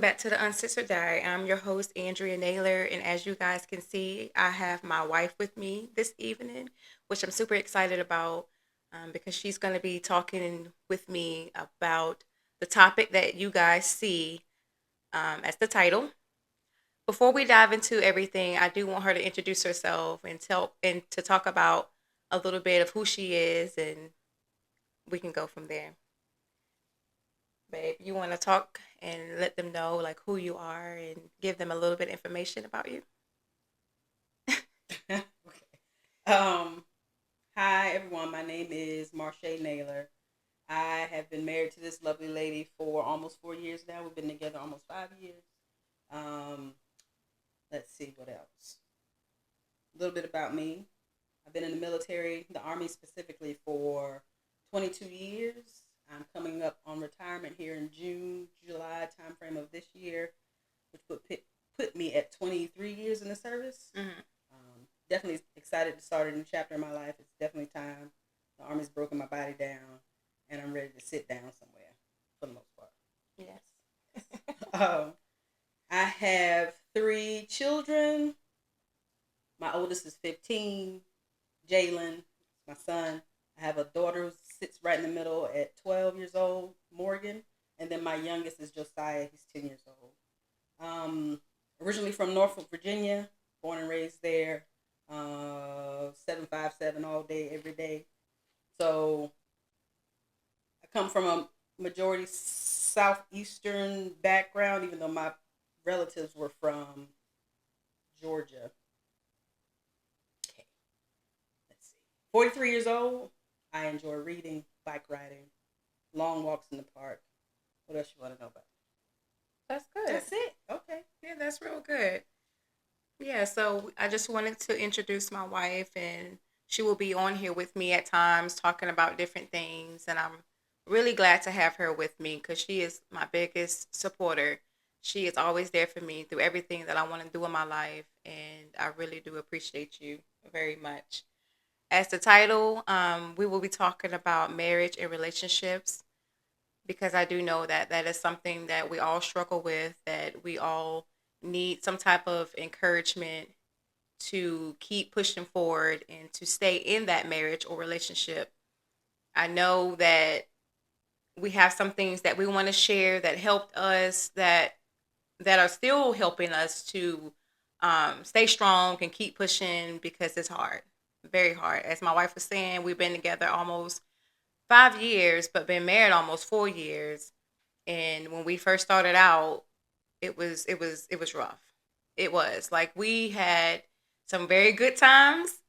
back to the Uncensored Diary. I'm your host, Andrea Naylor, and as you guys can see, I have my wife with me this evening, which I'm super excited about because she's going to be talking with me about the topic that you guys see as the title. Before we dive into everything, I do want her to introduce herself and to talk about a little bit of who she is, and we can go from there. Babe, you want to talk and let them know like who you are and give them a little bit of information about you? Okay. Um, Hi everyone. My name is Marsha Naylor. I have been married to this lovely lady for almost 4 years now. We've been together almost 5 years. Um, let's see what else. A little bit about me. I've been in the military, the Army specifically, for 22 years. I'm coming up on retirement here in June, July timeframe of this year, which put me at 23 years in the service. Hmm. Definitely excited to start a new chapter in my life. It's definitely time. The Army's broken my body down, and I'm ready to sit down somewhere for the most part. Yes. Um, I have three children. My oldest is 15, Jalen, my son. I have a daughter who sits right in the middle at 12 years old, Morgan. And then my youngest is Josiah. He's 10 years old. Originally from Norfolk, Virginia, born and raised there. 757 all day, every day. So I come from a majority southeastern background, even though my relatives were from Georgia. Okay, let's see. 43 years old. I enjoy reading, bike riding, long walks in the park. What else you want to know about? That's good. That's it. Okay. Yeah, that's real good. Yeah, so I just wanted to introduce my wife, and she will be on here with me at times talking about different things. And I'm really glad to have her with me because she is my biggest supporter. She is always there for me through everything that I want to do in my life, and I really do appreciate you very much. As the title, we will be talking about marriage and relationships because I do know that that is something that we all struggle with, that we all need some type of encouragement to keep pushing forward and to stay in that marriage or relationship. I know that we have some things that we want to share that helped us that are still helping us to stay strong and keep pushing because it's hard, very hard. As my wife was saying, we've been together almost 5 years, but been married almost 4 years. And when we first started out, it was rough. It was like we had some very good times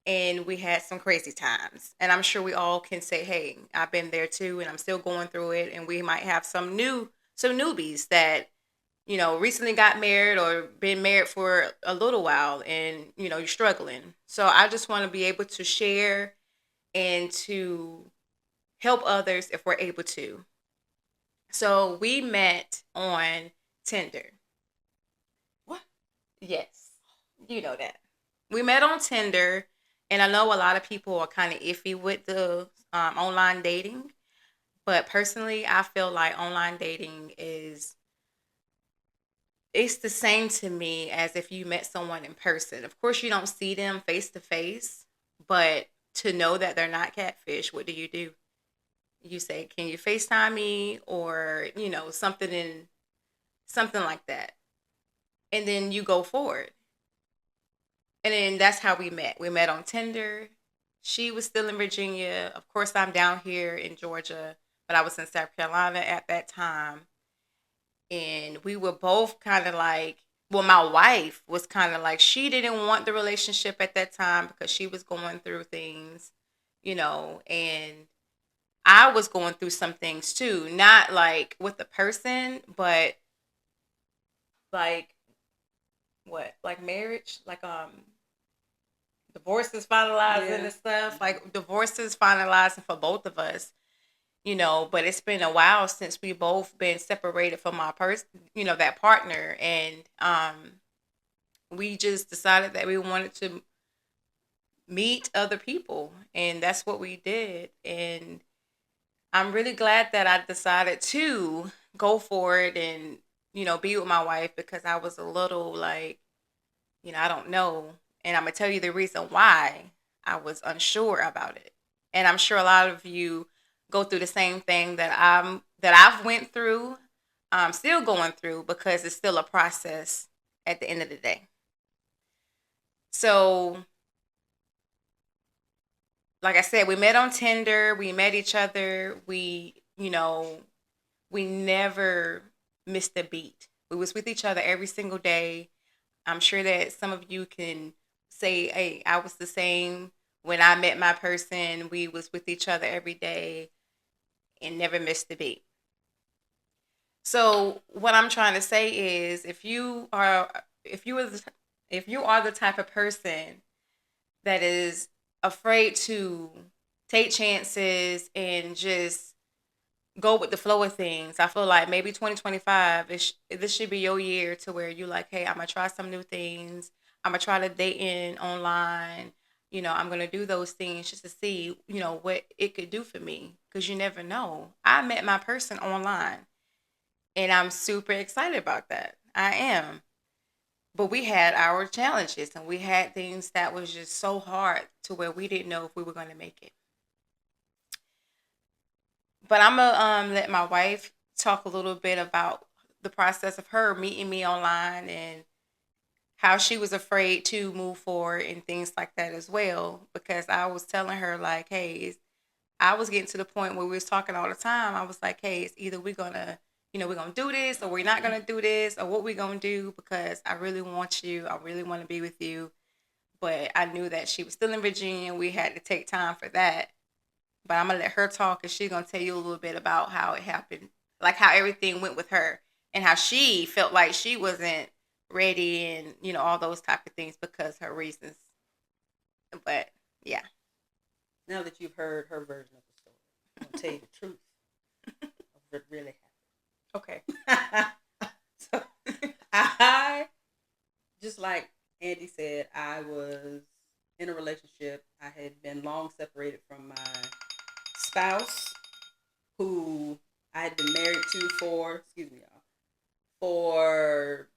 and we had some crazy times. And I'm sure we all can say, "Hey, I've been there too, and I'm still going through it." And we might have some newbies that recently got married or been married for a little while, and you're struggling. So I just want to be able to share and to help others if we're able to. So we met on Tinder. What? Yes, you know that. We met on Tinder, and I know a lot of people are kind of iffy with the online dating, but personally, I feel like online dating is it's the same to me as if you met someone in person. Of course, you don't see them face to face, but to know that they're not catfish, what do? You say, "Can you FaceTime me?" or something like that, and then you go forward. And then that's how we met. We met on Tinder. She was still in Virginia. Of course, I'm down here in Georgia, but I was in South Carolina at that time. And we were both kind of like, well, my wife was kind of like, she didn't want the relationship at that time because she was going through things, and I was going through some things too. Not like with the person, but like what? Like marriage? Like divorce is finalizing Yeah. and stuff. Mm-hmm. Like divorce is finalizing for both of us, but it's been a while since we both been separated from our person, that partner. And we just decided that we wanted to meet other people. And that's what we did. And I'm really glad that I decided to go for it and be with my wife because I was a little like, I don't know. And I'm going to tell you the reason why I was unsure about it. And I'm sure a lot of you go through the same thing that I've went through, still going through because it's still a process at the end of the day. So, like I said, we met on Tinder, we met each other, we never missed a beat. We was with each other every single day. I'm sure that some of you can say, "Hey, I was the same when I met my person. We was with each other every day and never missed a beat." So, what I'm trying to say is if you are the, if you are the type of person that is afraid to take chances and just go with the flow of things. I feel like maybe 2025 this should be your year to where you like, hey, I'm gonna try some new things. I'm gonna try to date in online. I'm gonna do those things just to see, what it could do for me. Cause you never know. I met my person online, and I'm super excited about that. I am. But we had our challenges, and we had things that was just so hard to where we didn't know if we were gonna make it. But I'm gonna let my wife talk a little bit about the process of her meeting me online and how she was afraid to move forward and things like that as well. Because I was telling her like, hey, I was getting to the point where we was talking all the time. I was like, hey, it's either we're gonna do this or we're not gonna do this or what we're gonna do because I really want you. I really want to be with you. But I knew that she was still in Virginia. We had to take time for that. But I'm gonna let her talk, and she's gonna tell you a little bit about how it happened, like how everything went with her, and how she felt like she wasn't ready, and all those type of things because her reasons. But yeah, Now that you've heard her version of the story, I'm gonna tell you the truth of what really okay, happened. So I, just like Andy said, I was in a relationship. I had been long separated from my spouse, who I had been married to for, excuse me, y'all, for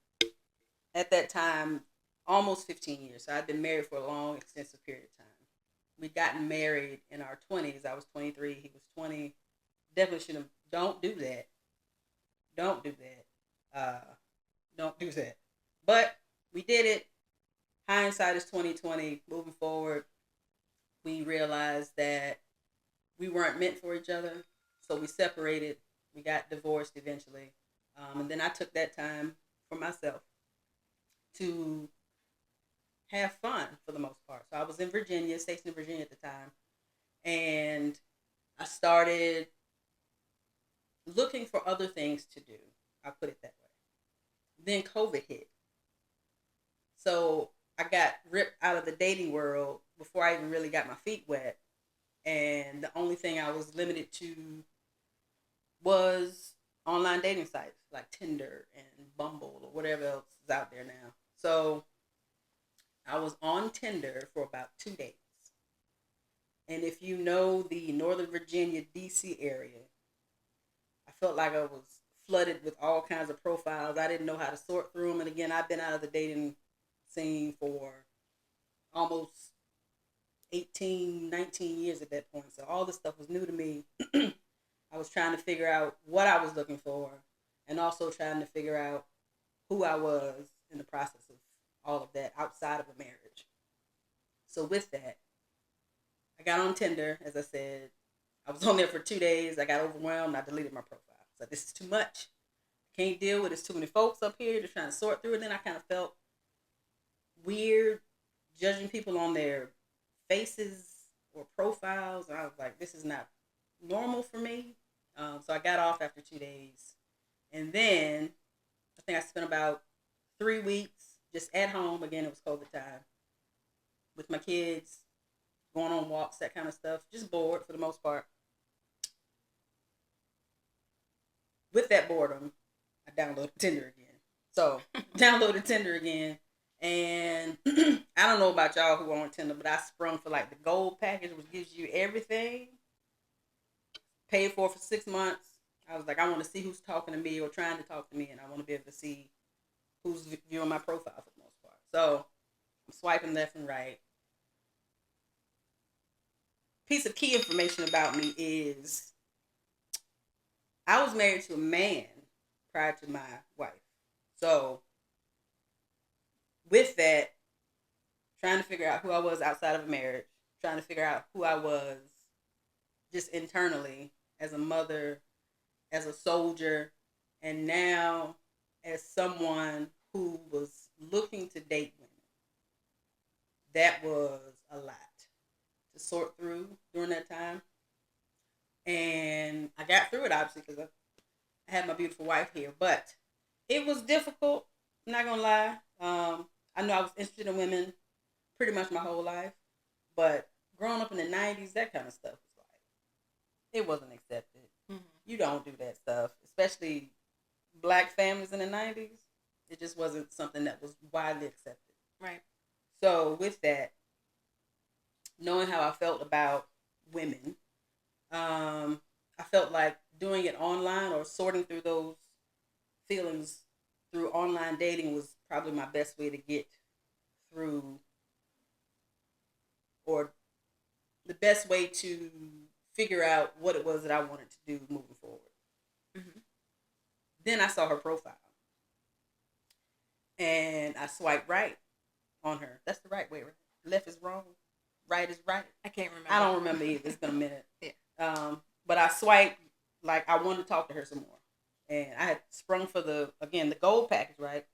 at that time almost 15 years. So I'd been married for a long, extensive period of time. We'd gotten married in our 20s. I was 23, he was 20. Definitely shouldn't have. Don't do that. Don't do that. Don't do that. But we did it. Hindsight is 2020. Moving forward, we realized that we weren't meant for each other, so we separated. We got divorced eventually, and then I took that time for myself to have fun for the most part. So I was in Virginia, stationed in Virginia at the time, and I started looking for other things to do. I put it that way. Then COVID hit, so I got ripped out of the dating world before I even really got my feet wet, and the only thing I was limited to was online dating sites like Tinder and Bumble or whatever else is out there now. So I was on Tinder for about 2 days. And if you know the Northern Virginia, DC area, I felt like I was flooded with all kinds of profiles. I didn't know how to sort through them. And again, I've been out of the dating scene for almost 18, 19 years at that point. So all this stuff was new to me. I was trying to figure out what I was looking for and also trying to figure out who I was in the process of all of that outside of a marriage. So with that, I got on Tinder, as I said. I was on there for 2 days. I got overwhelmed. I deleted my profile. So this is too much. I can't deal with it. There's too many folks up here. Just trying to sort through it. And then I kind of felt weird judging people on their faces or profiles. And I was like, this is not normal for me. So I got off after 2 days. And then I think I spent about 3 weeks just at home. Again, it was COVID time with my kids, going on walks, that kind of stuff. Just bored for the most part. With that boredom, I downloaded Tinder again. So downloaded Tinder again. And I don't know about y'all who are on Tinder, but I sprung for like the gold package, which gives you everything. Paid for 6 months. I was like, I want to see who's talking to me or trying to talk to me, and I want to be able to see who's viewing my profile for the most part. So I'm swiping left and right. Piece of key information about me is I was married to a man prior to my wife. So with that, trying to figure out who I was outside of a marriage, trying to figure out who I was just internally as a mother, as a soldier, and now as someone who was looking to date women. That was a lot to sort through during that time. And I got through it obviously because I had my beautiful wife here, but it was difficult. I'm not gonna lie. I know I was interested in women pretty much my whole life, but growing up in the '90s, that kind of stuff was like it wasn't accepted. Mm-hmm. You don't do that stuff, especially black families in the '90s. It just wasn't something that was widely accepted. Right. So with that, knowing how I felt about women, I felt like doing it online or sorting through those feelings through online dating was probably my best way to get through, or the best way to figure out what it was that I wanted to do moving forward. Mm-hmm. Then I saw her profile and I swiped right on her. That's the right way, right? Left is wrong, right is right. I can't remember. I don't remember either. It's been a minute. Yeah. But I swiped like I wanted to talk to her some more. And I had sprung for the gold package, right?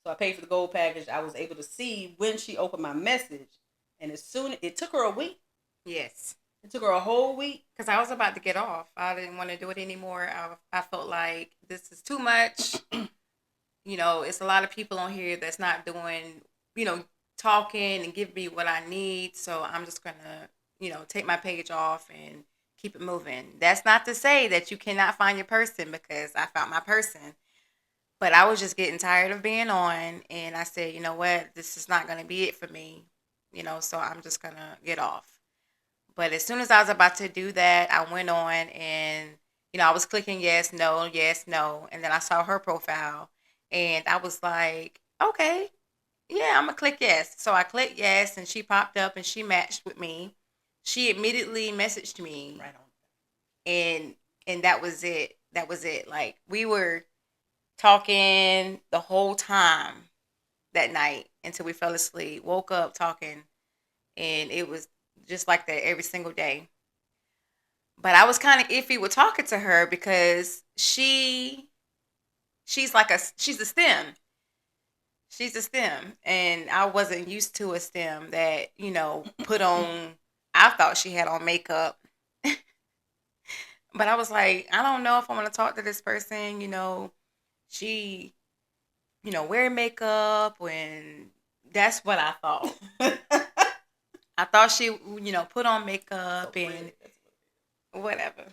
So I paid for the gold package. I was able to see when she opened my message. And as soon, it took her a week. Yes. It took her a whole week. Because I was about to get off. I didn't want to do it anymore. I felt like this is too much. It's a lot of people on here that's not doing, talking and give me what I need. So I'm just going to, take my page off and keep it moving. That's not to say that you cannot find your person, because I found my person. But I was just getting tired of being on. And I said, you know what? This is not going to be it for me. So I'm just going to get off. But as soon as I was about to do that, I went on and, I was clicking yes, no. And then I saw her profile and I was like, okay, yeah, I'm going to click yes. So I clicked yes and she popped up and she matched with me. She immediately messaged me. Right on. And that was it. That was it. Like, we were talking the whole time that night until we fell asleep, woke up talking, and it was just like that every single day. But I was kind of iffy with talking to her because she's a STEM. She's a STEM, and I wasn't used to a STEM that put on. I thought she had on makeup, but I was like, I don't know if I want to talk to this person. She, wear makeup, and that's what I thought. I thought she, put on makeup and whatever.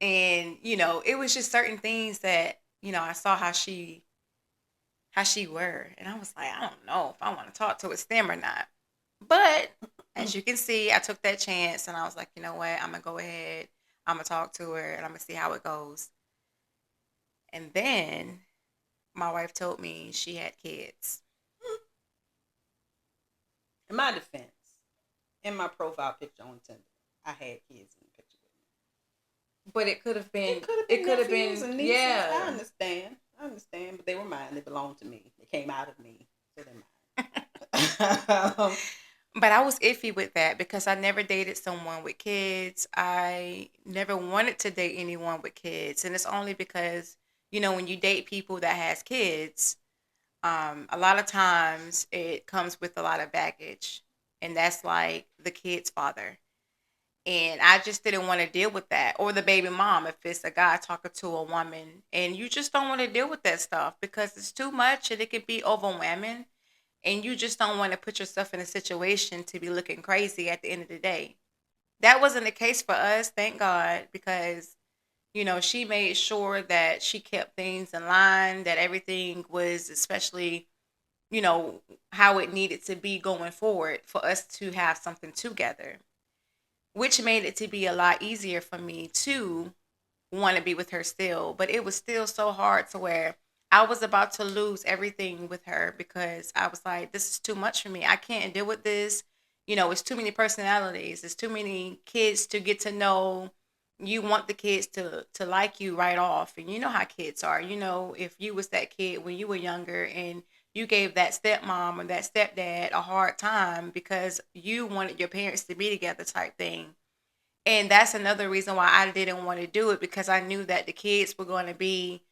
And, it was just certain things that, I saw how she were. And I was like, I don't know if I want to talk to a STEM or not. But as you can see, I took that chance and I was like, you know what? I'm going to go ahead. I'm going to talk to her and I'm going to see how it goes. And then my wife told me she had kids. In my defense, in my profile picture on Tinder, I had kids in the picture with me. But it could have been. It could have been. Yeah, I understand. But they were mine. They belonged to me. They came out of me, so they're mine. But I was iffy with that because I never dated someone with kids. I never wanted to date anyone with kids, and it's only because when you date people that has kids, a lot of times it comes with a lot of baggage, and that's like the kid's father. And I just didn't want to deal with that. Or the baby mom, if it's a guy talking to a woman. And you just don't want to deal with that stuff because it's too much and it can be overwhelming. And you just don't want to put yourself in a situation to be looking crazy at the end of the day. That wasn't the case for us, thank God, because, she made sure that she kept things in line, that everything was especially, how it needed to be going forward for us to have something together, which made it to be a lot easier for me to want to be with her still, but it was still so hard to where I was about to lose everything with her because I was like, this is too much for me. I can't deal with this. It's too many personalities. It's too many kids to get to know. You want the kids to like you right off, and you know how kids are. If you was that kid when you were younger and you gave that stepmom or that stepdad a hard time because you wanted your parents to be together type thing. And that's another reason why I didn't want to do it, because I knew that the kids were going to be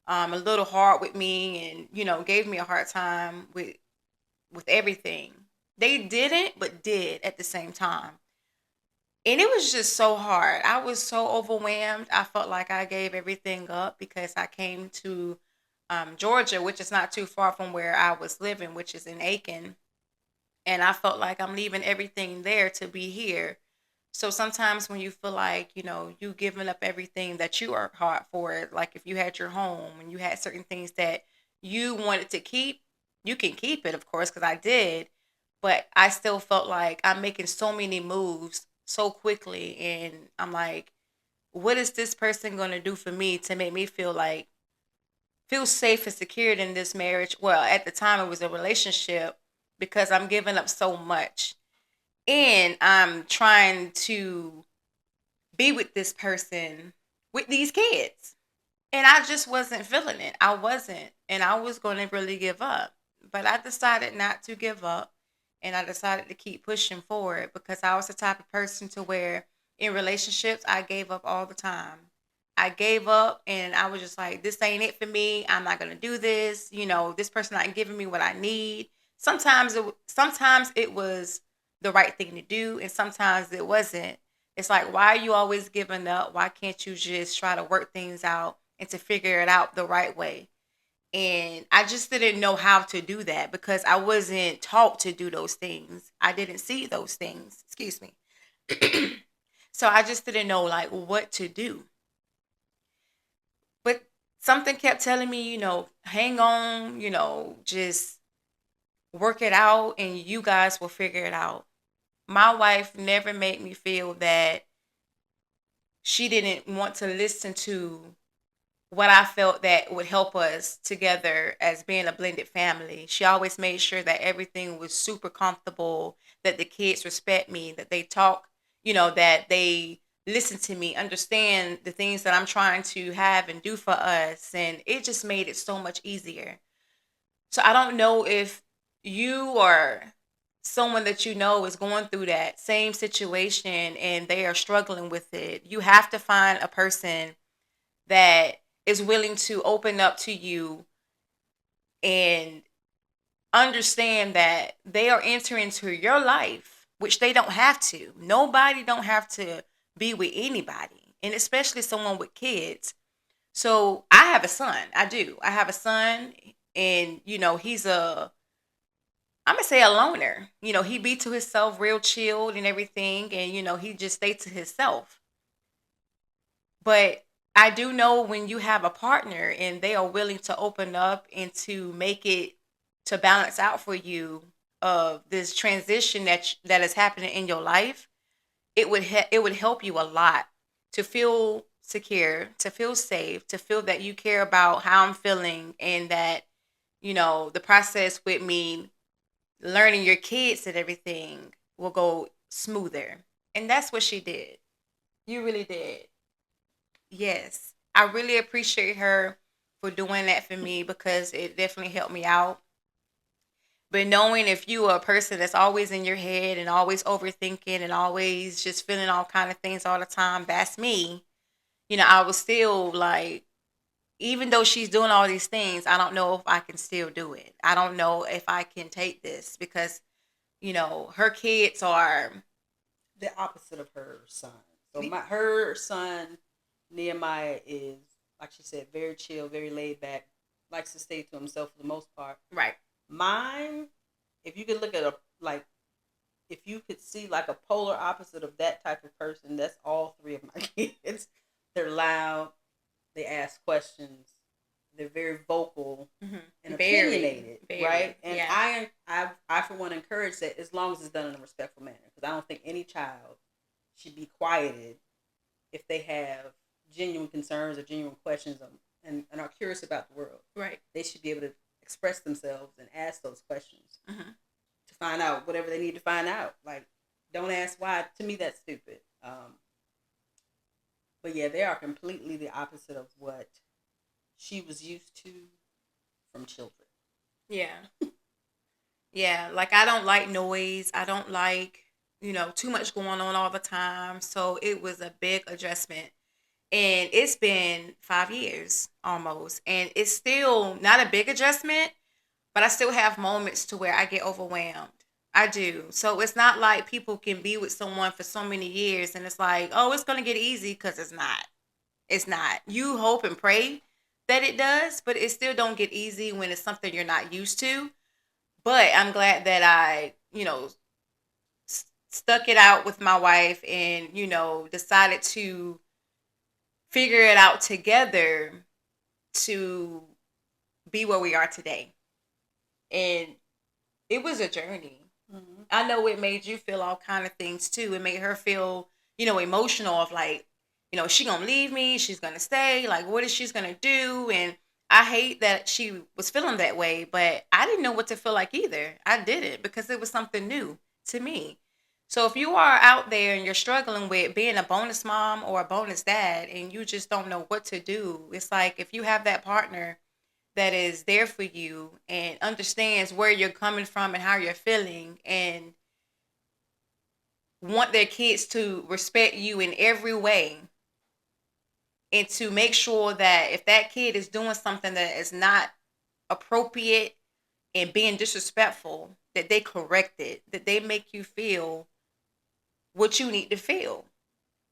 a little hard with me and gave me a hard time with everything. They didn't, but did at the same time. And it was just so hard. I was so overwhelmed. I felt like I gave everything up because I came to Georgia, which is not too far from where I was living, which is in Aiken. And I felt like I'm leaving everything there to be here. So sometimes when you feel like, you giving up everything that you worked hard for, like if you had your home and you had certain things that you wanted to keep, you can keep it, of course, because I did. But I still felt like I'm making so many moves so quickly. And I'm like, what is this person going to do for me to make me feel safe and secured in this marriage? Well, at the time it was a relationship, because I'm giving up so much and I'm trying to be with this person with these kids. And I just wasn't feeling it. I wasn't. And I was going to really give up. But I decided not to give up. And I decided to keep pushing forward because I was the type of person to where in relationships, I gave up all the time. I gave up and I was just like, this ain't it for me. I'm not going to do this. This person not giving me what I need. Sometimes it was the right thing to do, and sometimes it wasn't. It's like, why are you always giving up? Why can't you just try to work things out and to figure it out the right way? And I just didn't know how to do that because I wasn't taught to do those things. I didn't see those things. Excuse me. So I just didn't know like what to do. But something kept telling me, hang on, just work it out and you guys will figure it out. My wife never made me feel that she didn't want to listen to what I felt that would help us together as being a blended family. She always made sure that everything was super comfortable, that the kids respect me, that they talk, that they listen to me, understand the things that I'm trying to have and do for us. And it just made it so much easier. So I don't know if you or someone that you know is going through that same situation and they are struggling with it. You have to find a person that is willing to open up to you and understand that they are entering into your life, which they don't have to. Nobody don't have to be with anybody, and especially someone with kids. So I have a son. I do. I have a son, and he's I'm gonna say a loner. He be to himself, real chilled and everything, and he just stay to himself. But I do know when you have a partner and they are willing to open up and to make it to balance out for you of this transition that is happening in your life, it would help you a lot to feel secure, to feel safe, to feel that you care about how I'm feeling and that the process with me learning your kids and everything will go smoother. And that's what she did. You really did. Yes. I really appreciate her for doing that for me because it definitely helped me out. But knowing if you are a person that's always in your head and always overthinking and always just feeling all kind of things all the time, that's me. I was still like, even though she's doing all these things, I don't know if I can still do it. I don't know if I can take this because, her kids are The opposite of her son. So her son Nehemiah is, like she said, very chill, very laid back, likes to stay to himself for the most part. right. Mine, if you could look at if you could see like a polar opposite of that type of person, that's all three of my kids. They're loud, they ask questions, they're very vocal and opinionated, Very, right? And yeah. I for one encourage that as long as it's done in a respectful manner, because I don't think any child should be quieted if they have genuine concerns or genuine questions and are curious about the world, Right. they should be able to express themselves and ask those questions Mm-hmm. to find out whatever they need to find out. Like, don't ask why. To me, that's stupid. But yeah, they are completely the opposite of what she was used to from children. Yeah. Yeah. Like I don't like noise. I don't like, too much going on all the time. So it was a big adjustment. And it's been 5 years almost. And it's still not a big adjustment, but I still have moments to where I get overwhelmed. I do. So it's not like people can be with someone for so many years and it's like, oh, it's going to get easy because it's not. It's not. You hope and pray that it does, but it still don't get easy when it's something you're not used to. But I'm glad that I, stuck it out with my wife and, decided to figure it out together to be where we are today. And it was a journey. Mm-hmm. I know it made you feel all kind of things too. It made her feel, emotional of like, is she gonna leave me? She's gonna stay. Like, what is she's gonna do? And I hate that she was feeling that way, but I didn't know what to feel like either. I didn't because it was something new to me. So if you are out there and you're struggling with being a bonus mom or a bonus dad and you just don't know what to do, it's like if you have that partner that is there for you and understands where you're coming from and how you're feeling and want their kids to respect you in every way and to make sure that if that kid is doing something that is not appropriate and being disrespectful that they correct it, that they make you feel what you need to feel,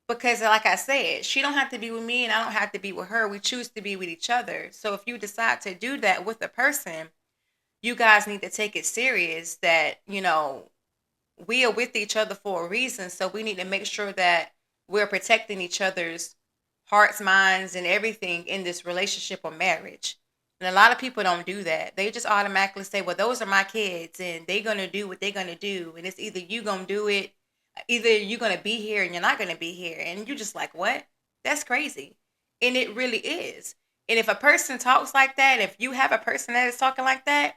because like I said, she don't have to be with me and I don't have to be with her. We choose to be with each other. So if you decide to do that with a person, you guys need to take it serious that, we are with each other for a reason. So we need to make sure that we're protecting each other's hearts, minds, and everything in this relationship or marriage. And a lot of people don't do that. They just automatically say, well, those are my kids and they're going to do what they're going to do. And it's either you going to do it, either you're going to be here and you're not going to be here. And you're just like, what? That's crazy. And it really is. And if a person talks like that, if you have a person that is talking like that,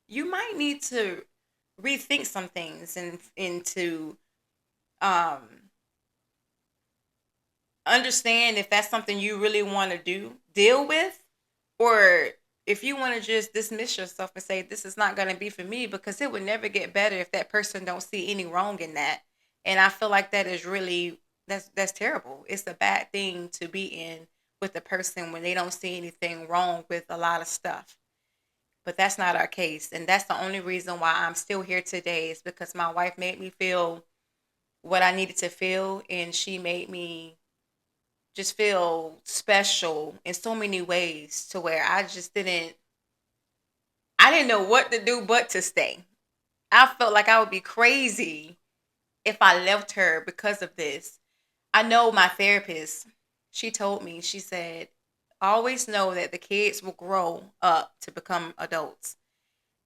you might need to rethink some things and to um understand if that's something you really want to deal with, or if you want to just dismiss yourself and say this is not going to be for me, because it would never get better if that person don't see any wrong in that. And I feel like that is really, that's terrible. It's a bad thing to be in with a person when they don't see anything wrong with a lot of stuff. But that's not our case. And that's the only reason why I'm still here today, is because my wife made me feel what I needed to feel. And she made me just feel special in so many ways to where I didn't know what to do but to stay. I felt like I would be crazy if I left her because of this. I know my therapist, she told me, she said, always know that the kids will grow up to become adults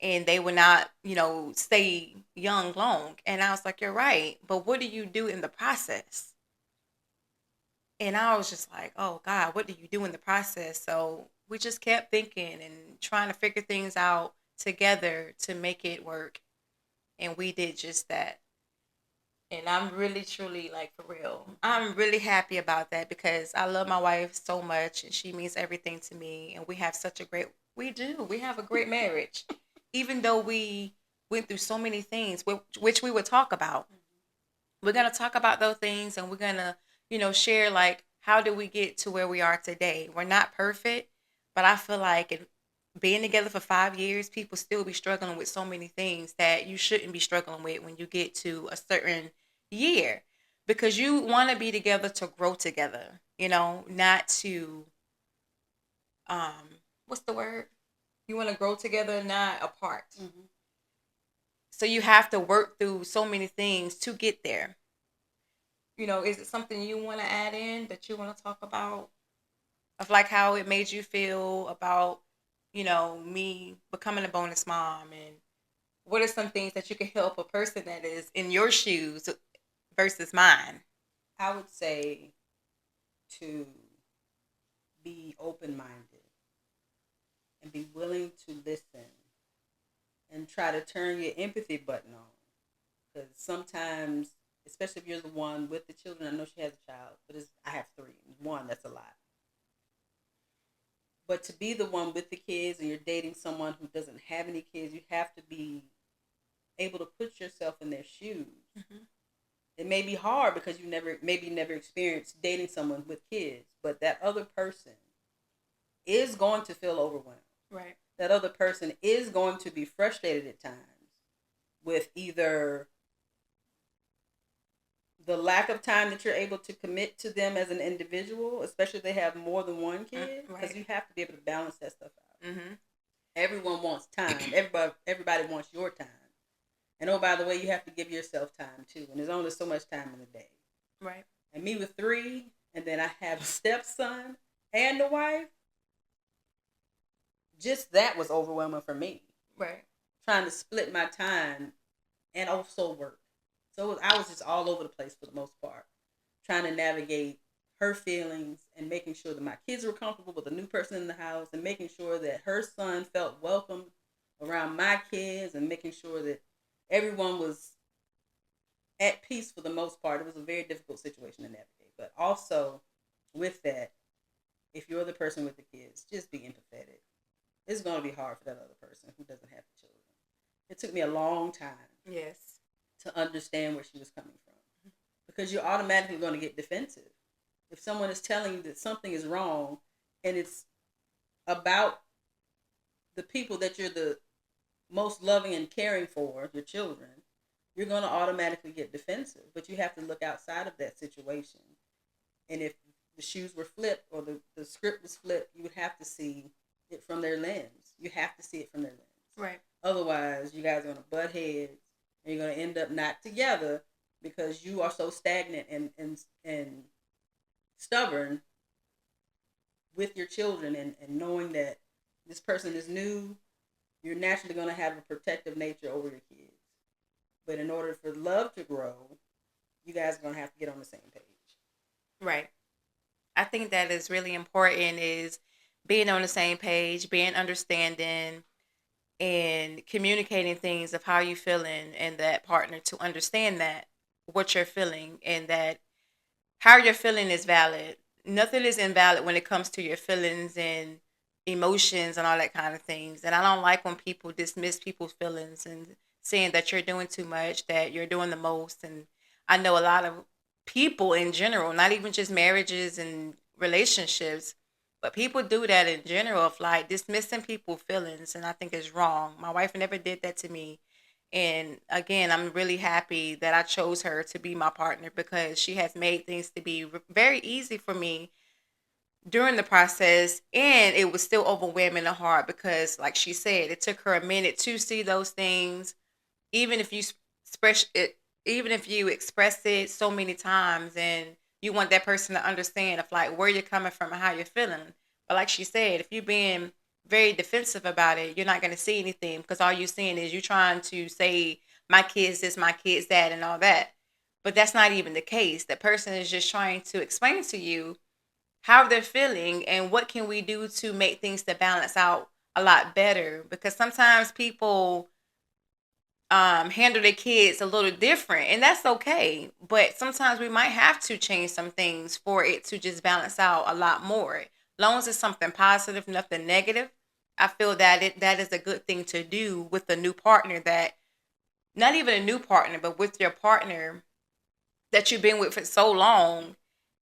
and they will not, stay young long. And I was like, you're right. But what do you do in the process? And I was just like, oh God, what do you do in the process? So we just kept thinking and trying to figure things out together to make it work. And we did just that. And I'm really, truly, like, for real, I'm really happy about that because I love my wife so much and she means everything to me. And we have such a we do, we have a great marriage. Even though we went through so many things, which we would talk about. We're going to talk about those things and we're going to, share like, how did we get to where we are today? We're not perfect, but I feel like being together for 5 years, people still be struggling with so many things that you shouldn't be struggling with when you get to a certain year, because you want to be together to grow together, not to, what's the word? You want to grow together, not apart. Mm-hmm. So you have to work through so many things to get there. Is it something you want to add in that you want to talk about, of like how it made you feel about, me becoming a bonus mom, and what are some things that you can help a person that is in your shoes versus mine? I would say to be open minded and be willing to listen and try to turn your empathy button on. Because sometimes, especially if you're the one with the children, I know she has a child, but I have three. One, that's a lot. But to be the one with the kids and you're dating someone who doesn't have any kids, you have to be able to put yourself in their shoes. Mm-hmm. It may be hard because you never experienced dating someone with kids, but that other person is going to feel overwhelmed. Right. That other person is going to be frustrated at times with either the lack of time that you're able to commit to them as an individual, especially if they have more than one kid, because you have to be able to balance that stuff out. Mm-hmm. Everyone wants time. Everybody wants your time. And oh, by the way, you have to give yourself time too. And there's only so much time in a day. Right. And me with three, and then I have a stepson and a wife. Just that was overwhelming for me. Right. Trying to split my time and also work. So I was just all over the place for the most part. Trying to navigate her feelings and making sure that my kids were comfortable with a new person in the house and making sure that her son felt welcome around my kids and making sure that everyone was at peace for the most part. It was a very difficult situation to navigate. But also, with that, if you're the person with the kids, just be empathetic. It's going to be hard for that other person who doesn't have the children. It took me a long time. Yes. To understand where she was coming from. Because you're automatically going to get defensive. If someone is telling you that something is wrong and it's about the people that you're the most loving and caring for, your children, you're going to automatically get defensive. But you have to look outside of that situation. And if the shoes were flipped or the script was flipped, you would have to see it from their lens. You have to see it from their lens. Right. Otherwise, you guys are going to butt heads and you're going to end up not together because you are so stagnant and stubborn with your children and knowing that this person is new. You're naturally going to have a protective nature over your kids. But in order for love to grow, you guys are going to have to get on the same page. Right. I think that is really important, is being on the same page, being understanding, and communicating things of how you're feeling, and that partner to understand that what you're feeling and that how you're feeling is valid. Nothing is invalid when it comes to your feelings and emotions and all that kind of things. And I don't like when people dismiss people's feelings and saying that you're doing too much, that you're doing the most. And I know a lot of people in general, not even just marriages and relationships, but people do that in general, of like dismissing people's feelings. And I think it's wrong. My wife never did that to me. And again, I'm really happy that I chose her to be my partner, because she has made things to be very easy for me during the process. And it was still overwhelming and hard because, like she said, it took her a minute to see those things. Even if you express it, even if you express it so many times, and you want that person to understand of like where you're coming from and how you're feeling. But like she said, if you're being very defensive about it, you're not going to see anything, because all you're seeing is you trying to say, my kids this, my kids that, and all that. But that's not even the case. The person is just trying to explain to you how they're feeling and what can we do to make things to balance out a lot better. Because sometimes people handle their kids a little different, and that's okay. But sometimes we might have to change some things for it to just balance out a lot more. As long as it's something positive, nothing negative, I feel that that is a good thing to do with a new partner, that not even a new partner, but with your partner that you've been with for so long.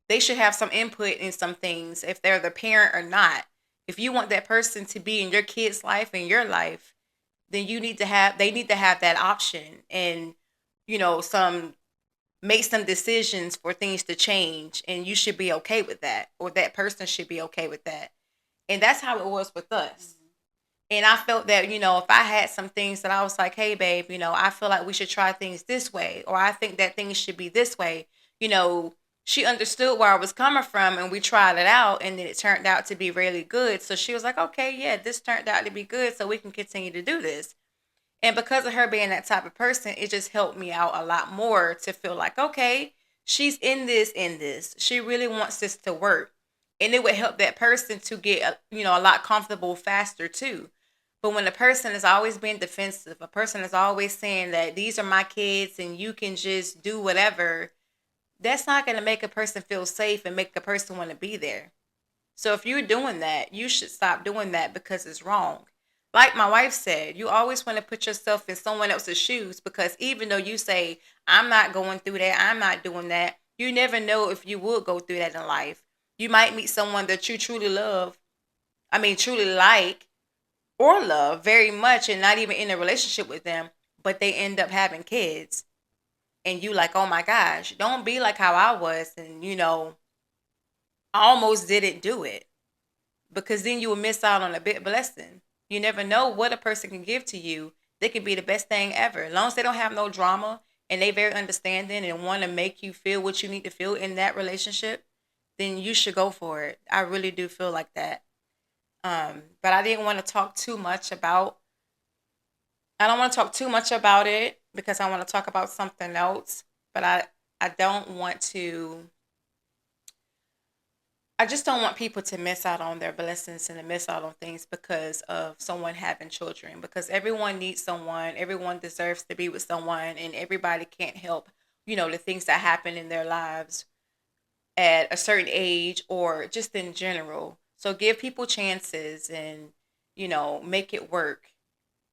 They should have some input in some things, if they're the parent or not. If you want that person to be in your kid's life and your life, then they need to have that option, and some make some decisions for things to change, and you should be okay with that, or that person should be okay with that. And that's how it was with us. And I felt that, if I had some things that I was like, hey, babe, I feel like we should try things this way, or I think that things should be this way, she understood where I was coming from, and we tried it out, and then it turned out to be really good. So she was like, okay, yeah, this turned out to be good, so we can continue to do this. And because of her being that type of person, it just helped me out a lot more to feel like, okay, she's in this. She really wants this to work. and it would help that person to get a lot comfortable faster too. But when a person is always being defensive, a person is always saying that these are my kids and you can just do whatever, that's not going to make a person feel safe and make a person want to be there. So if you're doing that, you should stop doing that because it's wrong. Like my wife said, you always want to put yourself in someone else's shoes, because even though you say, I'm not going through that, I'm not doing that, you never know if you would go through that in life. You might meet someone that you truly love, truly like or love very much, and not even in a relationship with them, but they end up having kids. And you like, oh my gosh, don't be like how I was. And, I almost didn't do it, because then you will miss out on a big blessing. You never know what a person can give to you. They can be the best thing ever. As long as they don't have no drama and they very understanding and want to make you feel what you need to feel in that relationship, then you should go for it. I really do feel like that. But I didn't want to talk too much about I don't want to talk too much about it because I want to talk about something else. But I don't want to I just don't want people to miss out on their blessings and to miss out on things because of someone having children. Because everyone needs someone, everyone deserves to be with someone, and everybody can't help, the things that happen in their lives at a certain age or just in general. So give people chances and, make it work,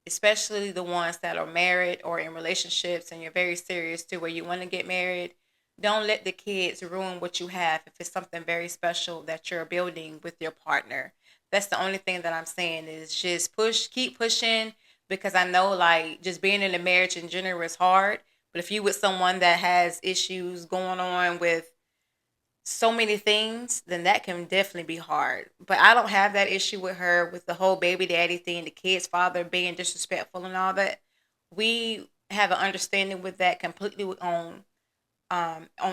especially the ones that are married or in relationships and you're very serious to where you want to get married. Don't let the kids ruin what you have if it's something very special that you're building with your partner. That's the only thing that I'm saying is just keep pushing, because I know like just being in a marriage in general is hard. But if you with someone that has issues going on with so many things, then that can definitely be hard. But I don't have that issue with her with the whole baby daddy thing, the kid's father being disrespectful and all that. We have an understanding with that completely on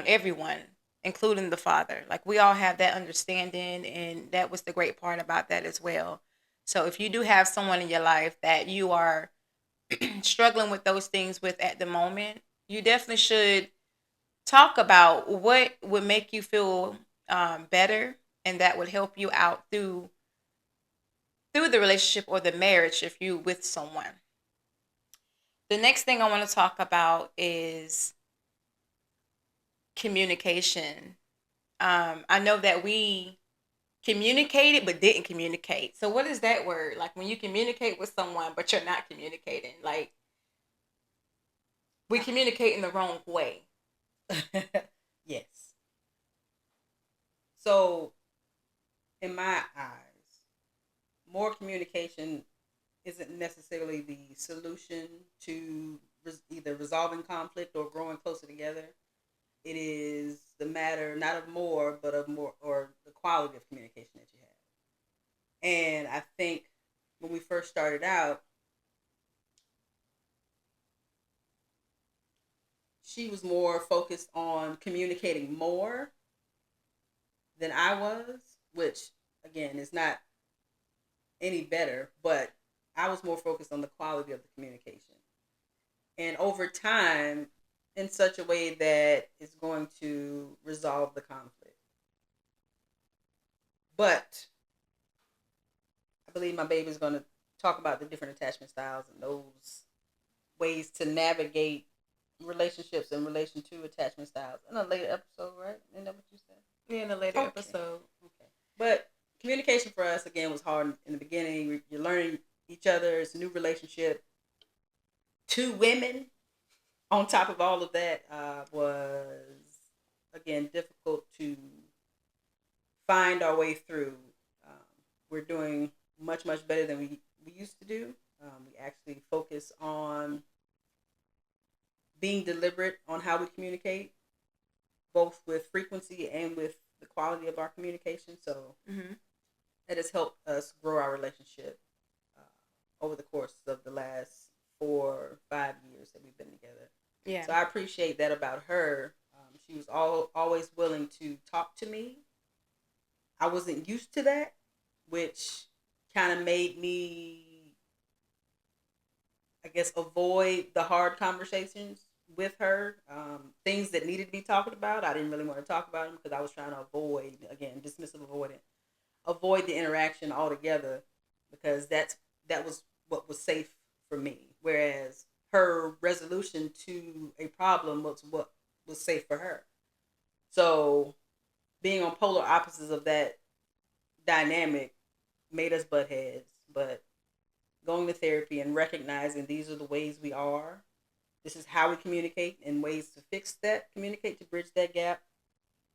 everyone, including the father. Like we all have that understanding, and that was the great part about that as well. So if you do have someone in your life that you are struggling with those things with at the moment, you definitely should talk about what would make you feel better, and that would help you out through the relationship or the marriage if you with someone. The next thing I want to talk about is communication. I know that we communicated but didn't communicate. So what is that word? Like when you communicate with someone but you're not communicating. Like we communicate in the wrong way. Yes. So, in my eyes, more communication isn't necessarily the solution to either resolving conflict or growing closer together. It is the matter not of more, but of more, or the quality of communication that you have. And I think when we first started out, she was more focused on communicating more than I was, which again is not any better, but I was more focused on the quality of the communication. And over time, in such a way that is going to resolve the conflict. But I believe my baby is going to talk about the different attachment styles and those ways to navigate relationships in relation to attachment styles in a later episode, right? Isn't that what you said? Yeah, in a later episode. Okay. But communication for us, again, was hard in the beginning. You're learning each other. It's a new relationship. Two women on top of all of that was, again, difficult to find our way through. Um, we're doing much, much better than we used to do. We actually focus on being deliberate on how we communicate, both with frequency and with the quality of our communication. So that has helped us grow our relationship over the course of the last 4 or 5 years that we've been together. Yeah. So I appreciate that about her. She was always willing to talk to me. I wasn't used to that, which kind of made me, I guess, avoid the hard conversations with her. Things things that needed to be talked about, I didn't really want to talk about them because I was trying to avoid, again, dismissive avoidant, avoid the interaction altogether because that was what was safe for me. Whereas her resolution to a problem was what was safe for her. So being on polar opposites of that dynamic made us butt heads. But going to therapy and recognizing these are the ways we are, this is how we communicate, and ways to fix that, communicate to bridge that gap,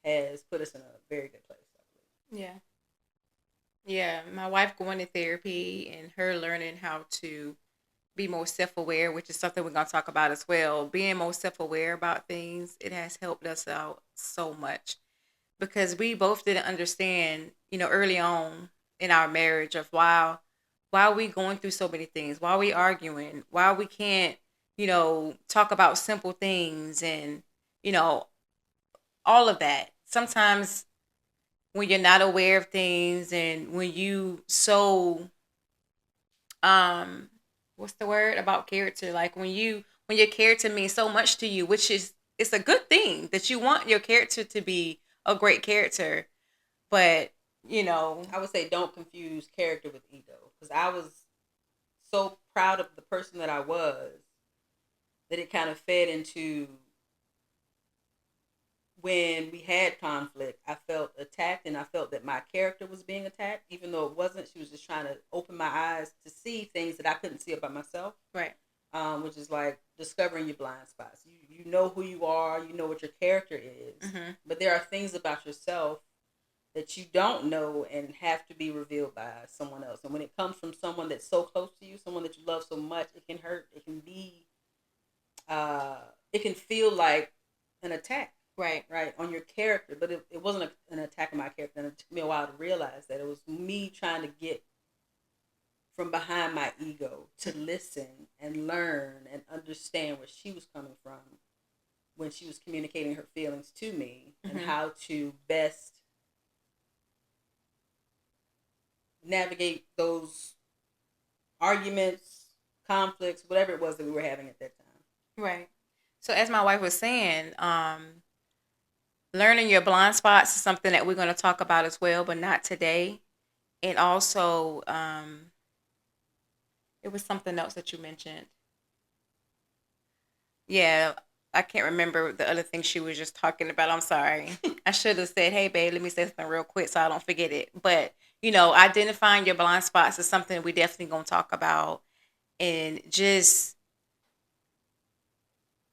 has put us in a very good place, I Yeah. Yeah. My wife going to therapy and her learning how to be more self aware, which is something we're going to talk about as well. Being more self aware about things, it has helped us out so much because we both didn't understand, early on in our marriage of why are we going through so many things? Why are we arguing? Why we can't, talk about simple things and, you know, all of that. Sometimes when you're not aware of things and when you so um what's the word about character, like when your character means so much to you, which is it's a good thing that you want your character to be a great character, but you know would say don't confuse character with ego, because I was so proud of the person that I was that it kind of fed into when we had conflict. I felt attacked, and I felt that my character was being attacked, even though it wasn't. She was just trying to open my eyes to see things that I couldn't see about myself. right. Which is like discovering your blind spots. You know who you are, you know what your character is, Mm-hmm. but there are things about yourself that you don't know and have to be revealed by someone else. And when it comes from someone that's so close to you, someone that you love so much, it can hurt. It can be, it can feel like an attack, Right. right, on your character. But it wasn't an attack on my character. And it took me a while to realize that it was me trying to get from behind my ego to listen and learn and understand where she was coming from when she was communicating her feelings to me, Mm-hmm. and how to best navigate those arguments, conflicts, whatever it was that we were having at that time. Right. So as my wife was saying, learning your blind spots is something that we're going to talk about as well, but not today. And also, it was something else that you mentioned. Yeah, I can't remember the other thing she was just talking about. I'm sorry. I should have said, "Hey, babe, let me say something real quick so I don't forget it." But identifying your blind spots is something we definitely gonna talk about, and just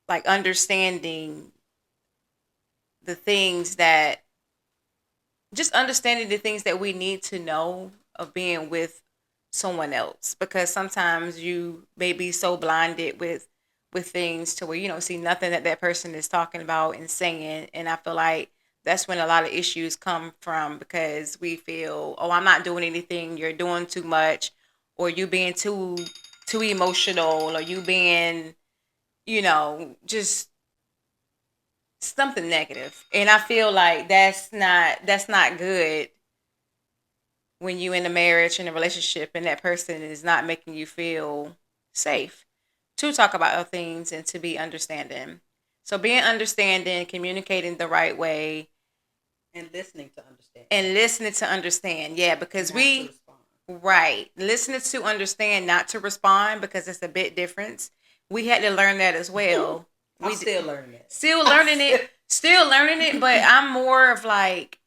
like understanding the things that, just understanding the things that we need to know of being with someone else, because sometimes you may be so blinded with things to where you don't see nothing that that person is talking about and saying, and I feel like that's when a lot of issues come from, because we feel, oh, I'm not doing anything, you're doing too much, or you being too emotional, or you being, just something negative. And I feel like that's not good when you in a marriage, in a relationship, and that person is not making you feel safe to talk about things and to be understanding. So being understanding, communicating the right way, And listening to understand. and listening to understand. Yeah, because Not to respond. right, listening to understand, not to respond, because it's a bit different. We had to learn that as well. I'm still learning it. Still learning it. Still learning it, but I'm more of like,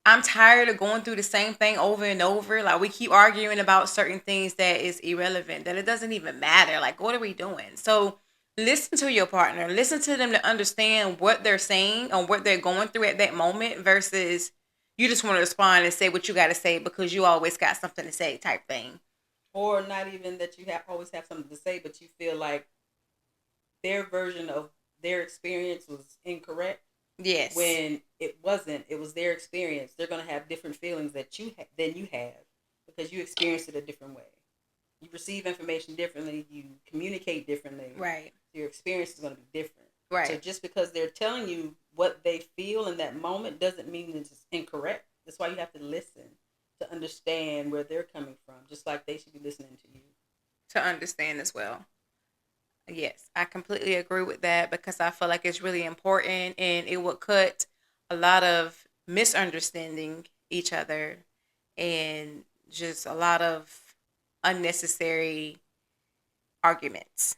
I'm tired of going through the same thing over and over. Like, we keep arguing about certain things that is irrelevant, that it doesn't even matter. Like, what are we doing? So listen to your partner. Listen to them to understand what they're saying or what they're going through at that moment, versus you just want to respond and say what you got to say because you always got something to say type thing. Or not even that you always have something to say, but you feel like their version of their experience was incorrect. Yes. When it wasn't. It was their experience. They're going to have different feelings than you have, because you experienced it a different way. You receive information differently. You communicate differently. Right. Your experience is going to be different. Right. So just because they're telling you what they feel in that moment doesn't mean it's incorrect. That's why you have to listen to understand where they're coming from, just like they should be listening to you. To understand as well. Yes, I completely agree with that because I feel like it's really important and it would cut a lot of misunderstanding each other and just a lot of unnecessary arguments.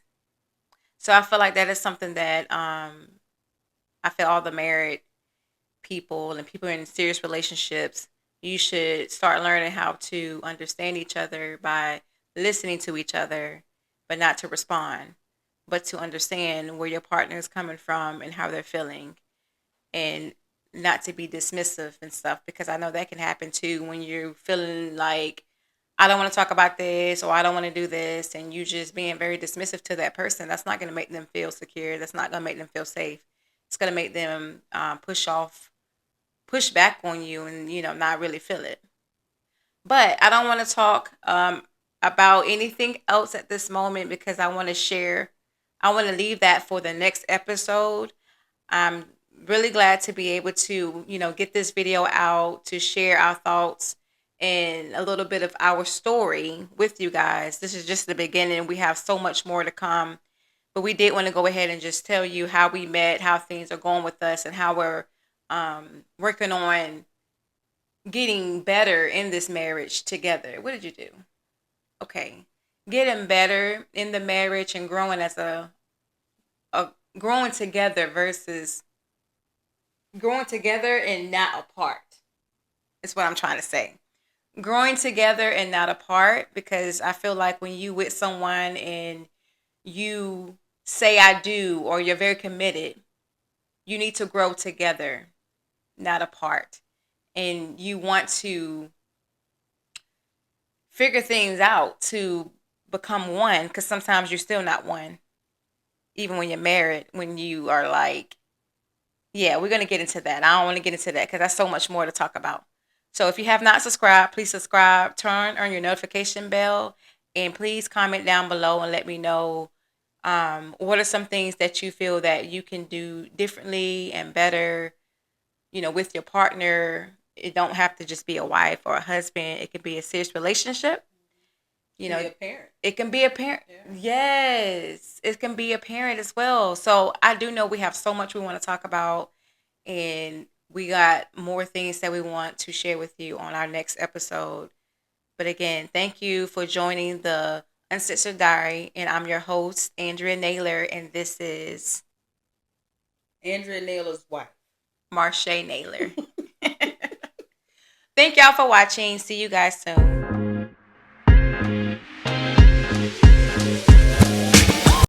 So I feel like that is something that I feel all the married people and people in serious relationships, you should start learning how to understand each other by listening to each other, but not to respond, but to understand where your partner is coming from and how they're feeling, and not to be dismissive and stuff, because I know that can happen too when you're feeling like, I don't want to talk about this or I don't want to do this, and you just being very dismissive to that person. That's not going to make them feel secure. That's not going to make them feel safe. It's going to make them push back on you and not really feel it. But I don't want to talk about anything else at this moment because I want to leave that for the next episode. I'm really glad to be able to get this video out to share our thoughts and a little bit of our story with you guys. This is just the beginning. We have so much more to come, but we did want to go ahead and just tell you how we met, how things are going with us, and how we're working on getting better in this marriage together. What did you do? Okay. Getting better in the marriage and growing as a growing together versus growing together and not apart. Is what I'm trying to say. Growing together and not apart, because I feel like when you with someone and you say I do or you're very committed, you need to grow together, not apart. And you want to figure things out to become one, because sometimes you're still not one, even when you're married, when you are like, yeah, we're going to get into that. I don't want to get into that because that's so much more to talk about. So if you have not subscribed, please subscribe, turn on your notification bell, and please comment down below and let me know what are some things that you feel that you can do differently and better, with your partner. It don't have to just be a wife or a husband. It could be a serious relationship. You Can be know, a parent. it can be a parent. Yeah. Yes, it can be a parent as well. So I do know we have so much we want to talk about, and we got more things that we want to share with you on our next episode. But again, thank you for joining the Uncensored Diary, and I'm your host, Andrea Naylor, and this is Andrea Naylor's wife. Marsha Naylor. Thank y'all for watching. See you guys soon.